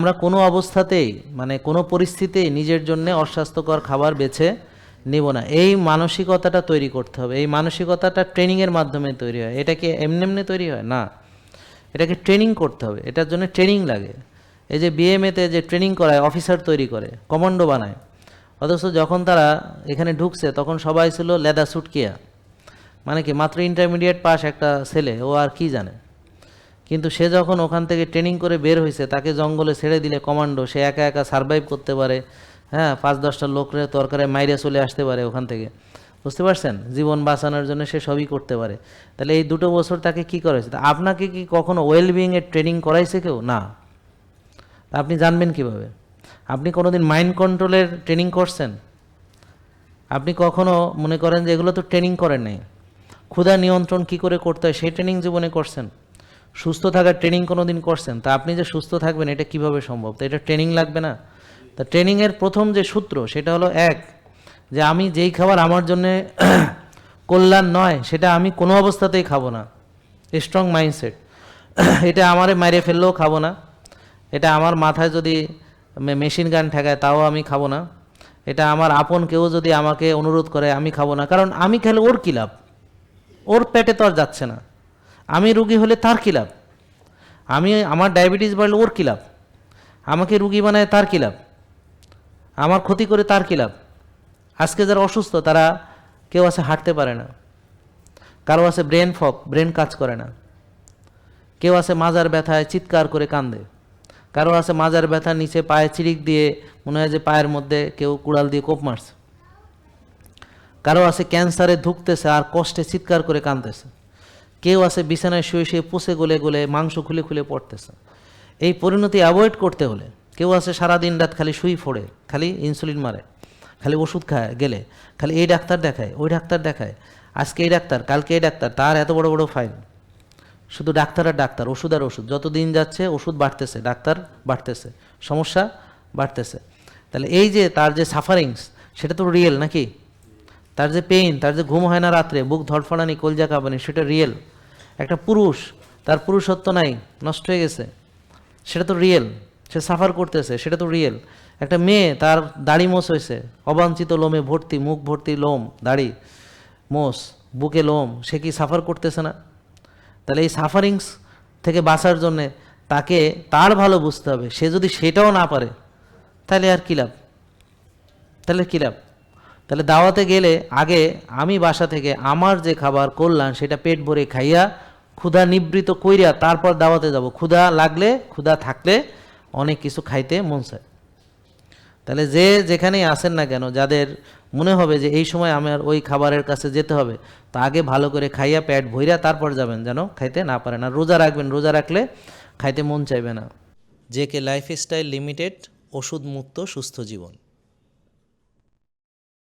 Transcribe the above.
আমরা কোনো অবস্থাতেই মানে কোনো পরিস্থিতিতেই নিজের জন্য অস্বাস্থ্যকর খাবার বেছে নিব না। এই মানসিকতাটা তৈরি করতে হবে। এই মানসিকতাটা ট্রেনিংয়ের মাধ্যমে তৈরি হয়। এটা কি এমনি এমনি তৈরি হয় না, এটাকে ট্রেনিং করতে হবে, এটার জন্য ট্রেনিং লাগে। এই যে বিএমএতে যে ট্রেনিং করায়, অফিসার তৈরি করে, কমান্ডো বানায়, অথচ যখন তারা এখানে ঢুকছে তখন সবাই ছিল লেদা সুটকিয়া, মানে কি মাত্র ইন্টারমিডিয়েট পাস একটা ছেলে, ও আর কি জানে। কিন্তু সে যখন ওখান থেকে ট্রেনিং করে বের হয়েছে, তাকে জঙ্গলে ছেড়ে দিলে কমান্ডো, সে একা একা সারভাইভ করতে পারে। হ্যাঁ, 5-10টা লোকের তরকারে মাইরে চলে আসতে পারে ওখান থেকে, বুঝতে পারছেন? জীবন বাঁচানোর জন্য সে সবই করতে পারে। তাহলে এই 2 বছর তাকে কি করাইছে? আপনাকে কি কখনো ওয়েলবিংয়ের ট্রেনিং করাইছে কেউ? না। আপনি জানবেন কিভাবে? আপনি কোনোদিন মাইন্ড কন্ট্রোলের ট্রেনিং করছেন? আপনি কখনো মনে করেন যে এগুলো তো ট্রেনিং করেন নাই। ক্ষুধা নিয়ন্ত্রণ কি করে করতে হয় সেই ট্রেনিং জীবনে করছেন? সুস্থ থাকার ট্রেনিং কোনো দিন করছেন? তা আপনি যে সুস্থ থাকবেন এটা কিভাবে সম্ভব? তো এটা ট্রেনিং লাগবে না? তা ট্রেনিংয়ের প্রথম যে সূত্র সেটা হলো এক, যে আমি যেই খাবার আমার জন্যে কল্যাণ নয় সেটা আমি কোনো অবস্থাতেই খাবো না। Strong mindset. এটা আমারে মাইরে ফেললেও খাবো না, এটা আমার মাথায় যদি মেশিন গান ঠেকায় তাও আমি খাবো না, এটা আমার আপন কেউ যদি আমাকে অনুরোধ করে আমি খাবো না। কারণ আমি খেলে ওর কী লাভ? ওর পেটে তো আর যাচ্ছে না। আমি রুগী হলে তার কী লাভ? আমার ডায়াবেটিস বাড়লে ওর কী লাভ? আমাকে রুগী বানায় তার কী লাভ? আমার ক্ষতি করে তার কী লাভ? আজকে যারা অসুস্থ তারা কেউ আছে হাঁটতে পারে না, কারো আছে ব্রেন ফগ, ব্রেন কাজ করে না, কেউ আছে মাজার ব্যথায় চিৎকার করে কান্দে, কারো আছে মাজার ব্যথা নিচে পায়ে চিরিক দিয়ে মনে হয় যে পায়ের মধ্যে কেউ কুড়াল দিয়ে কোপ মারছে, কারো আছে ক্যান্সারে ধুকতেছে আর কষ্টে চিৎকার করে কাঁদতেছে, কেউ আছে বিছানায় শুয়ে শুয়ে পুষে গলে গলে মাংস খুলে খুলে পড়তেছে। এই পরিণতি অ্যাভয়েড করতে হলে কেউ আছে সারাদিন রাত খালি শুই ফোড়ে, খালি ইনসুলিন মারে, খালি ওষুধ খায়, গেলে খালি এই ডাক্তার দেখায়, ওই ডাক্তার দেখায়, আজকে এই ডাক্তার কালকে এই ডাক্তার, তার এত বড় বড় ফাইল, শুধু ডাক্তার আর ডাক্তার, ওষুধ আর ওষুধ, যত দিন যাচ্ছে ওষুধ বাড়তেছে, ডাক্তার বাড়তেছে, সমস্যা বাড়তেছে। তাহলে এই যে তার যে সাফারিংস সেটা তো রিয়েল নাকি? তার যে পেইন, তার যে ঘুম হয় না রাত্রে, বুক ধড়ফড়ানি, কলজা কাঁপানি, সেটা রিয়েল। একটা পুরুষ, তার পুরুষত্ব নাই, নষ্ট হয়ে গেছে, সেটা তো রিয়েল, সে সাফার করতেছে, সেটা তো রিয়েল। একটা মেয়ে, তার দাড়ি মোষ হয়েছে, অবাঞ্ছিত লোমে ভর্তি, মুখ ভর্তি লোম, দাড়ি মোষ, বুকে লোম, সে কি সাফার করতেছে না? তাহলে এই সাফারিংস থেকে বাঁচার জন্যে তাকে তার ভালো বুঝতে হবে। সে যদি সেটাও না পারে তাহলে আর কী লাভ? তাহলে কী লাভ? তাহলে দাওয়াতে গেলে আগে আমি বাসা থেকে আমার যে খাবার করলাম সেটা পেট ভরে খাইয়া ক্ষুধা নিবৃত কইরা তারপর দাওয়াতে যাব। ক্ষুধা লাগলে, ক্ষুধা থাকলে অনেক কিছু খাইতে মন চায়। তাহলে যে যেখানেই আসেন না কেন, যাদের মনে হবে যে এই সময় আমার ওই খাবারের কাছে যেতে হবে, তা আগে ভালো করে খাইয়া পেট ভইরা তারপর যাবেন, যেন খাইতে না পারেন। আর রোজা রাখবেন, রোজা রাখলে খাইতে মন চাইবে না। জেকে লাইফস্টাইল লিমিটেড, ওষুধ মুক্ত সুস্থ জীবন।